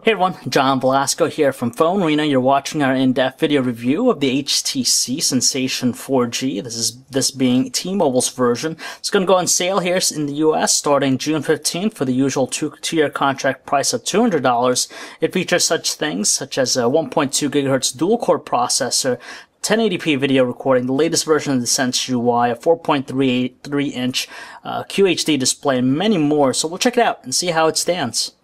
Hey everyone, John Velasco here from PhoneArena. You're watching our in-depth video review of the HTC Sensation 4G. This being T-Mobile's version. It's going to go on sale here in the US starting June 15th for the usual two-year contract price of $200. It features such things such as a 1.2 GHz dual-core processor, 1080p video recording, the latest version of the Sense UI, a 4.3-inch QHD display, and many more. So we'll check it out and see how it stands.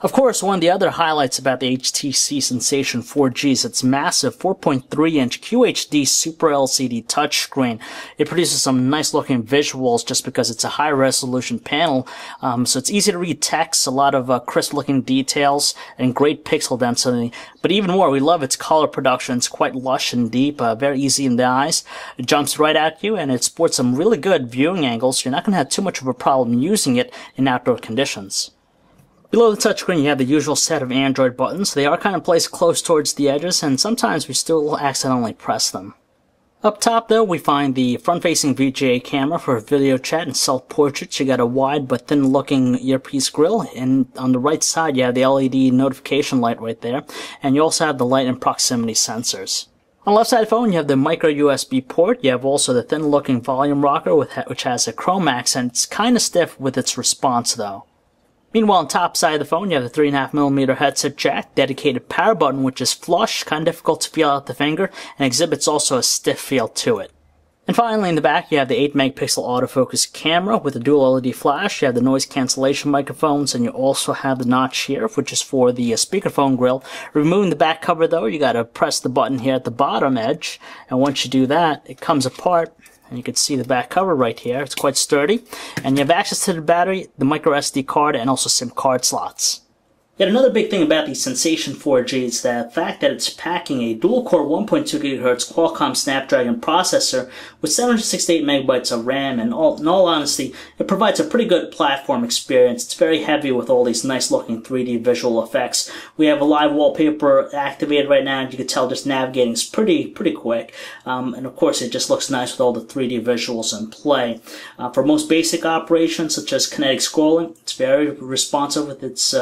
Of course, one of the other highlights about the HTC Sensation 4G is its massive 4.3-inch QHD Super LCD touchscreen. It produces some nice-looking visuals just because it's a high-resolution panel, so it's easy to read text, a lot of crisp-looking details, and great pixel density. But even more, we love its color production. It's quite lush and deep, very easy in the eyes. It jumps right at you, and it sports some really good viewing angles, so you're not going to have too much of a problem using it in outdoor conditions. Below the touchscreen, you have the usual set of Android buttons. They are kind of placed close towards the edges, and sometimes we still accidentally press them. Up top, though, we find the front-facing VGA camera for video chat and self-portraits. You got a wide but thin-looking earpiece grill, and on the right side, you have the LED notification light right there, and you also have the light and proximity sensors. On the left side of the phone, you have the micro USB port. You have also the thin-looking volume rocker, which has a chrome accent. It's kind of stiff with its response, though. Meanwhile, on the top side of the phone, you have the 3.5mm headset jack, dedicated power button, which is flush, kind of difficult to feel out the finger, and exhibits also a stiff feel to it. And finally, in the back, you have the 8-megapixel autofocus camera with a dual LED flash. You have the noise cancellation microphones, and you also have the notch here, which is for the speakerphone grill. Removing the back cover, though, you got to press the button here at the bottom edge, and once you do that, it comes apart. And you can see the back cover right here. It's quite sturdy. And you have access to the battery, the micro SD card, and also SIM card slots. Yet another big thing about the Sensation 4G is the fact that it's packing a dual-core 1.2 GHz Qualcomm Snapdragon processor with 768 megabytes of RAM, and in all honesty, it provides a pretty good platform experience. It's very heavy with all these nice-looking 3D visual effects. We have a live wallpaper activated right now, and you can tell just navigating is pretty quick. And of course, it just looks nice with all the 3D visuals in play. For most basic operations, such as kinetic scrolling, it's very responsive with its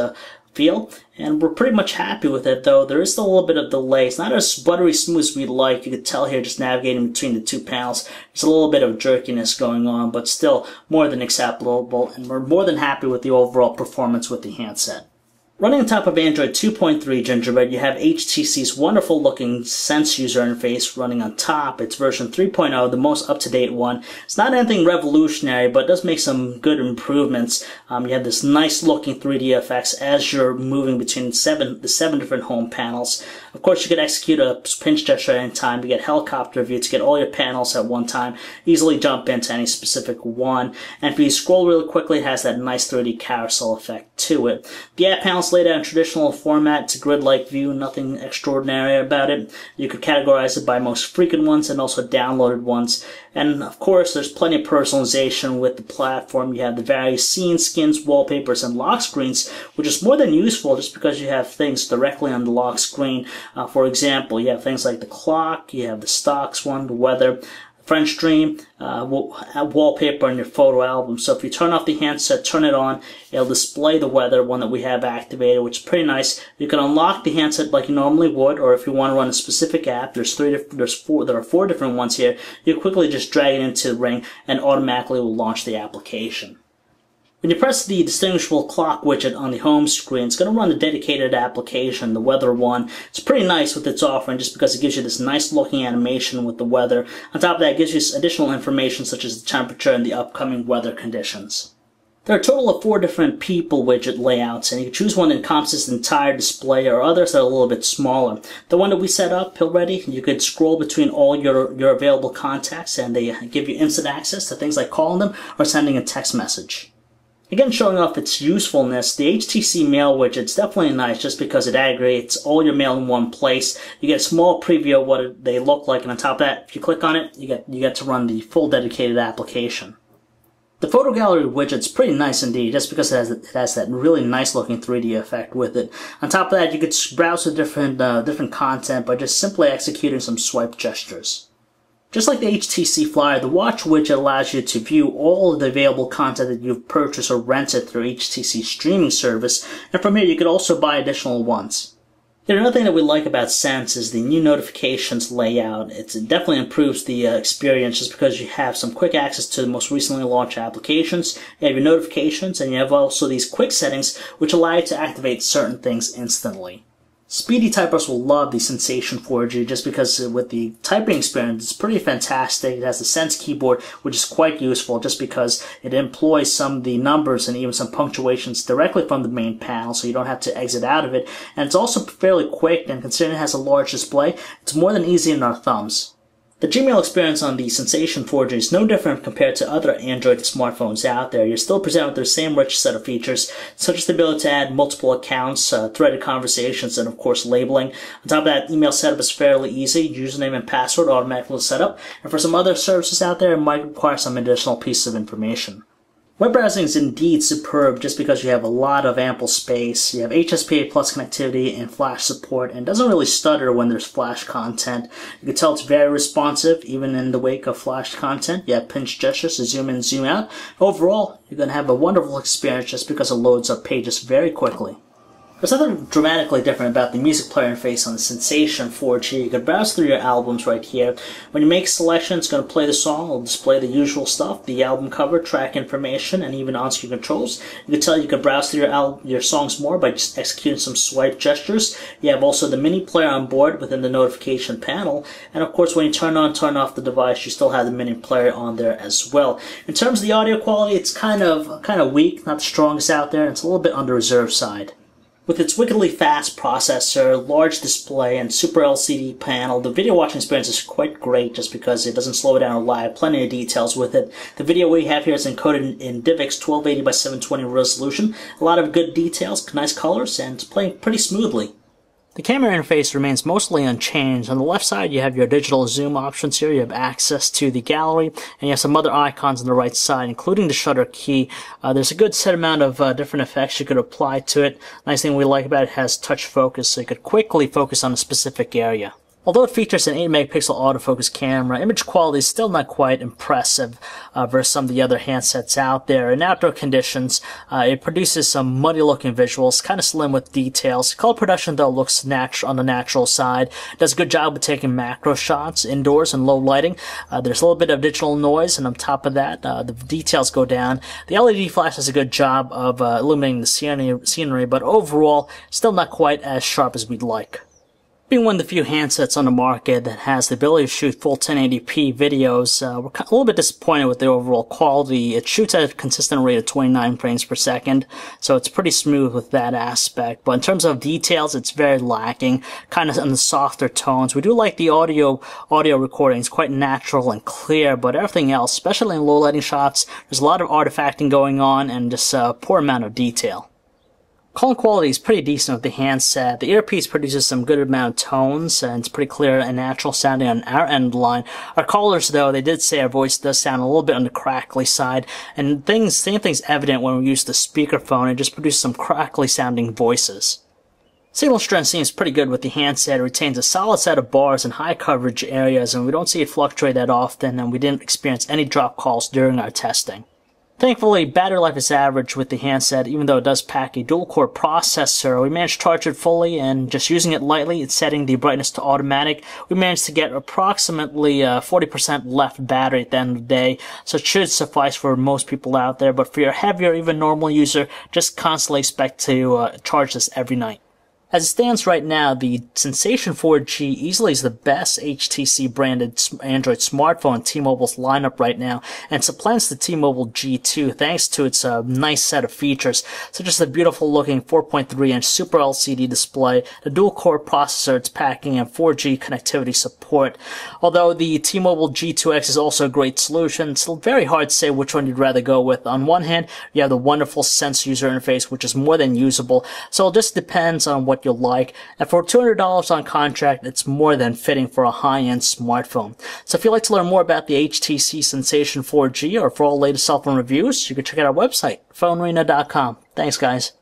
feel, and we're pretty much happy with it, though there is still a little bit of delay. It's not as buttery smooth as we'd like. You could tell here just navigating between the two panels. There's a little bit of jerkiness going on, but still more than acceptable, and we're more than happy with the overall performance with the handset. Running on top of Android 2.3 Gingerbread, you have HTC's wonderful looking Sense user interface running on top. It's version 3.0, the most up-to-date one. It's not anything revolutionary, but it does make some good improvements. You have this nice looking 3D effects as you're moving between the seven different home panels. Of course, you can execute a pinch gesture at any time to get helicopter view, to get all your panels at one time, easily jump into any specific one. And if you scroll really quickly, it has that nice 3D carousel effect to it. The app panels laid out in traditional format. It's a grid-like view, nothing extraordinary about it. You could categorize it by most frequent ones and also downloaded ones. And of course, there's plenty of personalization with the platform. You have the various scenes, skins, wallpapers, and lock screens, which is more than useful just because you have things directly on the lock screen. For example, you have things like the clock, you have the stocks one, the weather, French Dream, wallpaper in your photo album. So if you turn off the handset, turn it on, it'll display the weather one that we have activated, which is pretty nice. You can unlock the handset like you normally would, or if you want to run a specific app, there are four different ones here. You quickly just drag it into the ring and automatically will launch the application. When you press the distinguishable clock widget on the home screen, it's going to run the dedicated application, the weather one. It's pretty nice with its offering just because it gives you this nice looking animation with the weather. On top of that, it gives you additional information such as the temperature and the upcoming weather conditions. There are a total of 4 different people widget layouts, and you can choose one that encompasses the entire display or others that are a little bit smaller. The one that we set up already, you could scroll between all your available contacts, and they give you instant access to things like calling them or sending a text message. Again, showing off its usefulness, the HTC Mail widget's definitely nice just because it aggregates all your mail in one place. You get a small preview of what they look like, and on top of that, if you click on it, you get to run the full dedicated application. The photo gallery widget's pretty nice indeed, just because it has that really nice looking 3D effect with it. On top of that, you could browse the different content by just simply executing some swipe gestures. Just like the HTC Flyer, the watch widget allows you to view all of the available content that you've purchased or rented through HTC's streaming service, and from here you could also buy additional ones. Another thing that we like about Sense is the new notifications layout. It definitely improves the experience just because you have some quick access to the most recently launched applications, you have your notifications, and you have also these quick settings which allow you to activate certain things instantly. Speedy typers will love the Sensation 4G just because with the typing experience, it's pretty fantastic. It has the Sense keyboard, which is quite useful just because it employs some of the numbers and even some punctuations directly from the main panel, so you don't have to exit out of it. And it's also fairly quick, and considering it has a large display, it's more than easy in our thumbs. The Gmail experience on the Sensation 4G is no different compared to other Android smartphones out there. You're still presented with the same rich set of features, such as the ability to add multiple accounts, threaded conversations, and of course labeling. On top of that, email setup is fairly easy. Username and password automatically set up. And for some other services out there, it might require some additional pieces of information. Web browsing is indeed superb just because you have a lot of ample space, you have HSPA plus connectivity and flash support, and it doesn't really stutter when there's flash content. You can tell it's very responsive even in the wake of flash content. You have pinch gestures to zoom in and zoom out. Overall, you're going to have a wonderful experience just because it loads up pages very quickly. There's nothing dramatically different about the music player interface on the Sensation 4G. You can browse through your albums right here. When you make a selection, it's going to play the song. It'll display the usual stuff, the album cover, track information, and even on-screen controls. You can tell you can browse through your songs more by just executing some swipe gestures. You have also the mini player on board within the notification panel. And of course, when you turn on, turn off the device, you still have the mini player on there as well. In terms of the audio quality, it's kind of weak, not the strongest out there, and it's a little bit on the reserve side. With its wickedly fast processor, large display, and super LCD panel, the video watching experience is quite great just because it doesn't slow down or lag. Plenty of details with it. The video we have here is encoded in DivX 1280 by 720 resolution. A lot of good details, nice colors, and it's playing pretty smoothly. The camera interface remains mostly unchanged. On the left side, you have your digital zoom options here. You have access to the gallery, and you have some other icons on the right side, including the shutter key. There's a good set amount of different effects you could apply to it. Nice thing we like about it has touch focus, so you could quickly focus on a specific area. Although it features an 8-megapixel autofocus camera, image quality is still not quite impressive versus some of the other handsets out there. In outdoor conditions, it produces some muddy-looking visuals, kind of slim with details. Color production, though, looks on the natural side. It does a good job of taking macro shots indoors in low lighting. There's a little bit of digital noise, and on top of that, the details go down. The LED flash does a good job of illuminating the scenery, but overall, still not quite as sharp as we'd like. Being one of the few handsets on the market that has the ability to shoot full 1080p videos, we're a little bit disappointed with the overall quality. It shoots at a consistent rate of 29 frames per second, so it's pretty smooth with that aspect. But in terms of details, it's very lacking, kind of in the softer tones. We do like the audio recording. It's quite natural and clear, but everything else, especially in low lighting shots, there's a lot of artifacting going on and just a poor amount of detail. Calling quality is pretty decent with the handset. The earpiece produces some good amount of tones, and it's pretty clear and natural sounding on our end of the line. Our callers, though, they did say our voice does sound a little bit on the crackly side, and same thing's evident when we use the speakerphone. It just produces some crackly sounding voices. Signal strength seems pretty good with the handset. It retains a solid set of bars in high coverage areas, and we don't see it fluctuate that often, and we didn't experience any drop calls during our testing. Thankfully, battery life is average with the handset, even though it does pack a dual-core processor. We managed to charge it fully, and just using it lightly and setting the brightness to automatic, we managed to get approximately 40% left battery at the end of the day, so it should suffice for most people out there. But for your heavier, even normal user, just constantly expect to charge this every night. As it stands right now, the Sensation 4G easily is the best HTC branded Android smartphone in T-Mobile's lineup right now, and supplants the T-Mobile G2 thanks to its nice set of features, such as the beautiful looking 4.3-inch Super LCD display, the dual-core processor it's packing, and 4G connectivity support. Although the T-Mobile G2x is also a great solution, it's very hard to say which one you'd rather go with. On one hand, you have the wonderful Sense user interface, which is more than usable, so it just depends on what you'll like, and for $200 on contract, it's more than fitting for a high-end smartphone. So if you'd like to learn more about the HTC Sensation 4G or for all latest cell phone reviews, you can check out our website, PhoneArena.com. Thanks, guys.